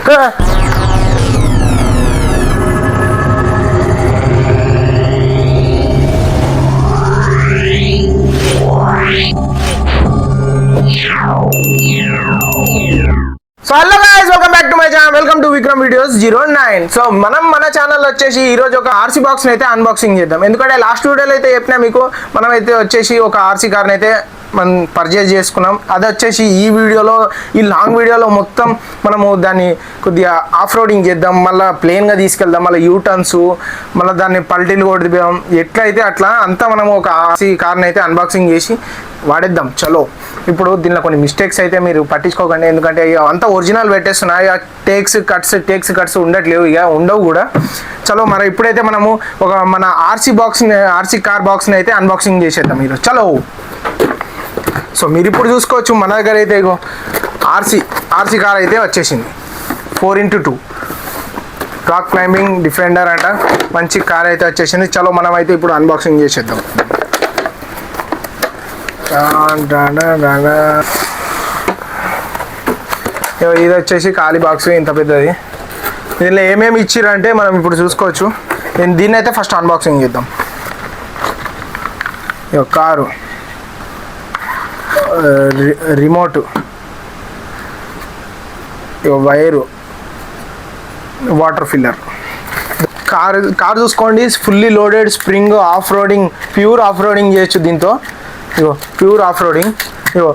So hello guys, welcome back to my channel. Welcome to Vikram videos 09. So మనం మన channel వచ్చేసి ఈ రోజు ఒక ఆర్సీ బాక్స్ అయితే అన్బాక్సింగ్ చేద్దాం. ఎందుకంటే లాస్ట్ వీడియోలో అయితే చెప్పినా మీకు, మనం అయితే వచ్చేసి ఒక ఆర్సీ కార్ని అయితే మనం పర్చేజ్ చేసుకున్నాం. అది వచ్చేసి ఈ వీడియోలో, ఈ లాంగ్ వీడియోలో మొత్తం మనము దాన్ని కొద్దిగా ఆఫ్ రోడింగ్ చేద్దాం, మళ్ళీ ప్లేన్గా తీసుకెళ్దాం, మళ్ళీ యూటర్న్స్, మళ్ళీ దాన్ని పల్టీలు కొడిద్దాం, ఎట్లయితే అట్లా అంతా మనము ఒక ఆర్సీ కార్ని అయితే అన్బాక్సింగ్ చేసి వాడేద్దాం. చలో, ఇప్పుడు దీనిలో కొన్ని మిస్టేక్స్ అయితే మీరు పట్టించుకోకండి, ఎందుకంటే ఇక అంతా ఒరిజినల్ పెట్టేస్తున్నాయి. ఇక టేక్స్ కట్స్ ఉండట్లేవు, ఇక ఉండవు కూడా. చలో, మరి ఇప్పుడైతే మనము ఒక మన ఆర్సీ కార్ బాక్స్ని అయితే అన్బాక్సింగ్ చేసేద్దాం మీరు. చలో, సో మీరు ఇప్పుడు చూసుకోవచ్చు, మన దగ్గర అయితే ఇగో ఆర్సీ కార్ అయితే వచ్చేసింది. 4x2 రాక్ క్లైంబింగ్ డిఫెండర్ అంట, మంచి కార్ అయితే వచ్చేసింది. చలో, మనం అయితే ఇప్పుడు అన్బాక్సింగ్ చేసేద్దాం. ఇది వచ్చేసి ఖాళీ బాక్స్, ఇంత పెద్దది. దీనిలో ఏమేమి ఇచ్చిరంటే మనం ఇప్పుడు చూసుకోవచ్చు. దీన్ని అయితే ఫస్ట్ అన్బాక్సింగ్ చేద్దాం. Car, remote, wire, water filler. Car చూసుకోండి, fully loaded spring, off roading, pure off roading చేయొచ్చు దీంతో. ఇగో ప్యూర్ ఆఫ్ రోడింగ్. ఇగో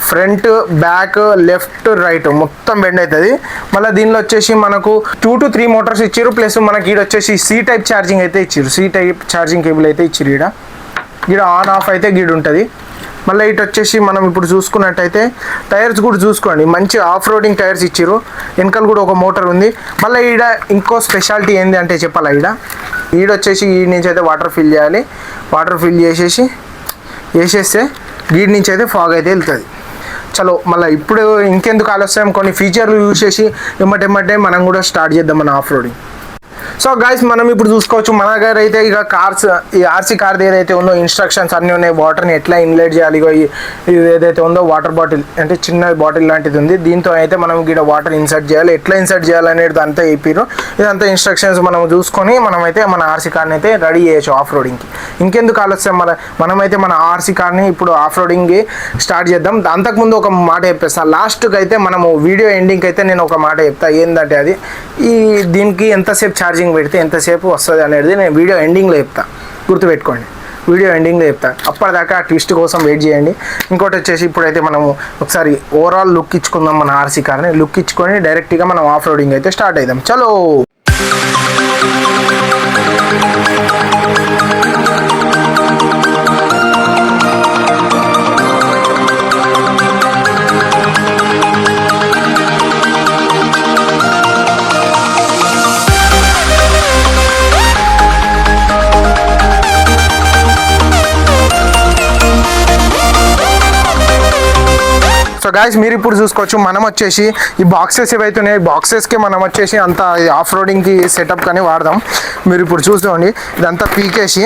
ఫ్రంట్, బ్యాక్, లెఫ్ట్, రైట్ మొత్తం బెండ్ అవుతుంది. మళ్ళీ దీనిలో వచ్చేసి మనకు 2 to 3 మోటార్స్ ఇచ్చారు. ప్లస్ మనకి ఈడ వచ్చేసి సి టైప్ ఛార్జింగ్ అయితే ఇచ్చారు. సి టైప్ ఛార్జింగ్ కేబుల్ అయితే ఇచ్చారు. ఈడ ఆన్ ఆఫ్ అయితే గీడ ఉంటుంది. మళ్ళీ ఇటు వచ్చేసి మనం ఇప్పుడు చూసుకున్నట్టయితే టైర్స్ కూడా చూసుకోండి, మంచి ఆఫ్ రోడింగ్ టైర్స్ ఇచ్చారు. వెనకాల కూడా ఒక మోటార్ ఉంది. మళ్ళీ ఈడ ఇంకో స్పెషాలిటీ ఏంది అంటే చెప్పాలా, ఈడ వచ్చేసి ఈ నుంచి అయితే వాటర్ ఫిల్ చేయాలి. వాటర్ ఫిల్ వేసేస్తే గీడ్ నుంచి అయితే ఫాగ్ అయితే వెళ్తుంది. చలో, మళ్ళీ ఇప్పుడు ఇంకెందుకు ఆలస్యం, కొన్ని ఫీచర్లు యూజ్ చేసి ఎమ్మటెమ్మటే మనం కూడా స్టార్ట్ చేద్దాం మన ఆఫ్ రోడింగ్. సో గైస్, మనం ఇప్పుడు చూసుకోవచ్చు, మన దగ్గర అయితే ఇక ఈ ఆర్సీ కార్ ఏదైతే ఉందో ఇన్స్ట్రక్షన్స్ అన్నీ ఉన్నాయి. వాటర్ని ఎట్లా ఇన్లెట్ చేయాలి, ఇది ఏదైతే ఉందో వాటర్ బాటిల్ అంటే చిన్న బాటిల్ లాంటిది ఉంది. దీంతో అయితే మనం ఇక్కడ వాటర్ ఇన్సర్ట్ చేయాలి, ఎట్లా ఇన్సర్ట్ చేయాలనేది అంతా చెప్పారు. ఇదంతా ఇన్స్ట్రక్షన్స్ మనం చూసుకొని మనమైతే మన ఆర్సీ కార్ని అయితే రెడీ చేయొచ్చు ఆఫ్ రోడింగ్కి. ఇంకెందుకు ఆలస్యం, మనమైతే మన ఆర్సీ కార్ని ఇప్పుడు ఆఫ్ రోడింగ్కి స్టార్ట్ చేద్దాం. అంతకుముందు ఒక మాట చెప్పేస్తాను, లాస్ట్కి అయితే మనము వీడియో ఎండింగ్కి అయితే నేను ఒక మాట చెప్తాను. ఏంటంటే అది దీనికి ఎంతసేపు ఛార్జింగ్ పెడితే ఎంతసేపు వస్తుంది అనేది నేను వీడియో ఎండింగ్లో చెప్తా, గుర్తుపెట్టుకోండి. వీడియో ఎండింగ్లో చెప్తా, అప్పటిదాకా ట్విస్ట్ కోసం వెయిట్ చేయండి. ఇంకోటి వచ్చేసి ఇప్పుడైతే మనము ఒకసారి ఓవరాల్ లుక్ ఇచ్చుకుందాం మన ఆర్సీ కార్ని. లుక్ ఇచ్చుకొని డైరెక్ట్గా మనం ఆఫ్ రోడింగ్ అయితే స్టార్ట్ అవుదాం. చలో, సో గాయస్, మీరు ఇప్పుడు చూసుకోవచ్చు, మనం వచ్చేసి ఈ బాక్సెస్ ఏవైతే ఉన్నాయి, బాక్సెస్కి మనం వచ్చేసి అంత ఆఫ్ రోడింగ్కి సెటప్ కానీ వాడదాం. మీరు ఇప్పుడు చూసుకోండి, ఇదంతా పీకేసి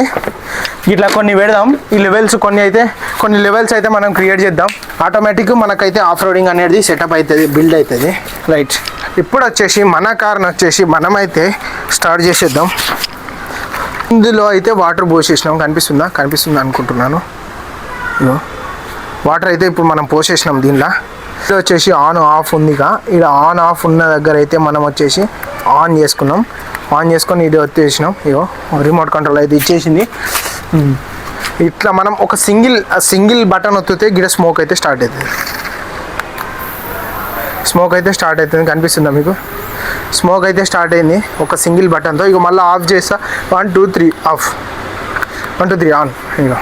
ఇట్లా కొన్ని పెడదాం. ఈ లెవెల్స్ కొన్ని లెవెల్స్ అయితే మనం క్రియేట్ చేద్దాం. ఆటోమేటిక్ మనకైతే ఆఫ్ రోడింగ్ అనేది సెటప్ అవుతుంది, బిల్డ్ అవుతుంది. రైట్, ఇప్పుడు వచ్చేసి మన కార్ని వచ్చేసి మనమైతే స్టార్ట్ చేసేద్దాం. ఇందులో అయితే వాటర్ పోసేసినాం, కనిపిస్తుందా అనుకుంటున్నాను. ఇగో వాటర్ అయితే ఇప్పుడు మనం పోసేసినాం. దీనిలో ఇది వచ్చేసి ఆన్ ఆఫ్ ఉందిగా, ఇక్కడ ఆన్ ఆఫ్ ఉన్న దగ్గర అయితే మనం వచ్చేసి ఆన్ చేసుకొని ఇది వచ్చేసినాం. ఇగో రిమోట్ కంట్రోల్ అయితే ఇచ్చేసింది. ఇట్లా మనం ఒక సింగిల్ బటన్ ఒత్తితే గిడ స్మోక్ అయితే స్టార్ట్ అవుతుంది. కనిపిస్తుందా మీకు? స్మోక్ అయితే స్టార్ట్ అయింది ఒక సింగిల్ బటన్తో. ఇక మళ్ళీ ఆఫ్ చేస్తా, 1 2 3 ఆఫ్, 1 2 3 ఆన్. ఇక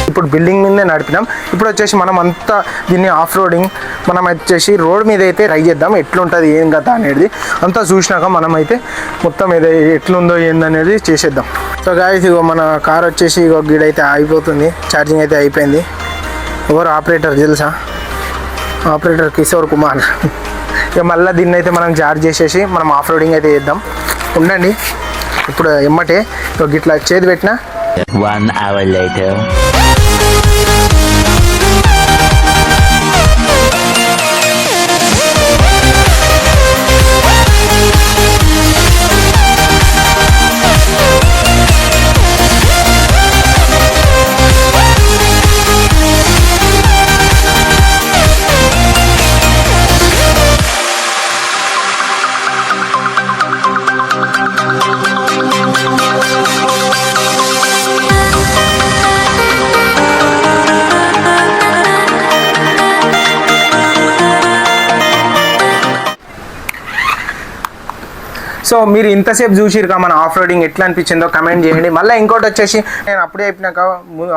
ఇప్పుడు బిల్డింగ్ మీదనే నడిపినాం. ఇప్పుడు వచ్చేసి మనం అంతా దీన్ని ఆఫ్ రోడింగ్ మనం వచ్చేసి రోడ్ మీద అయితే ట్రై చేద్దాం ఎట్లుంటుంది ఏం కథ అనేది అంతా చూసినాక మనం అయితే మొత్తం ఏదో ఎట్లుందో ఏందనేది చేసేద్దాం. సో గాయ్స్ ఇగో మన కార్ వచ్చేసి ఇగో గిడైతే అయిపోతుంది, ఛార్జింగ్ అయితే అయిపోయింది. ఎవరు ఆపరేటర్ తెలుసా? ఆపరేటర్ కిషోర్ కుమార్. ఇక మళ్ళీ దీన్ని అయితే మనం చార్జ్ చేసేసి మనం ఆఫ్ రోడింగ్ అయితే చేద్దాం. ఉండండి ఇప్పుడు ఎమ్మటే ఇట్లా చేతి పెట్టినా 1 hour later. సో మీరు ఇంతసేపు చూసిరుగా మన ఆఫ్ రోడింగ్ ఎట్లా అనిపించిందో కమెంట్ చేయండి. మళ్ళీ ఇంకోటి వచ్చేసి నేను అప్పుడే చెప్పినాక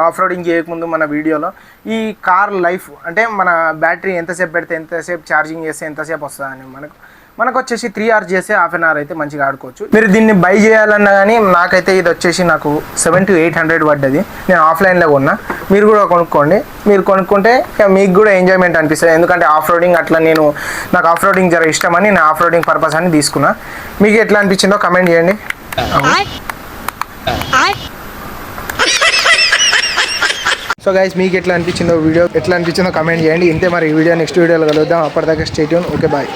ఆఫ్ రోడింగ్ చేయకముందు మన వీడియోలో ఈ కార్ లైఫ్ అంటే మన బ్యాటరీ ఎంతసేపు పెడితే ఎంతసేపు ఛార్జింగ్ చేస్తే ఎంతసేపు వస్తుందని మనకు వచ్చేసి 3 hours చేస్తే హాఫ్ అన్ అవర్ అయితే మంచిగా ఆడుకోవచ్చు. మీరు దీన్ని బై చేయాలన్నా కానీ నాకైతే ఇది వచ్చేసి నాకు 700 to 800 పడ్డది. నేను ఆఫ్లైన్లో కొన్నా, మీరు కూడా కొనుక్కోండి. మీరు కొనుక్కుంటే మీకు కూడా ఎంజాయ్మెంట్ అనిపిస్తుంది. ఎందుకంటే ఆఫ్ రోడింగ్ అట్లా నాకు ఆఫ్ రోడింగ్ జర ఇష్టమని నేను ఆఫ్ రోడింగ్ పర్పస్ అని తీసుకున్నా. మీకు ఎట్లా అనిపించిందో కమెంట్ చేయండి. సో గైస్ మీకు ఎట్లా అనిపించిందో వీడియో ఎట్లా అనిపించిందో కమెంట్ చేయండి. ఇంతే మరి ఈ వీడియో నెక్స్ట్ వీడియోలో కలుద్దాం. అప్పటిదాకా స్టే ట్యూన్. Okay bye.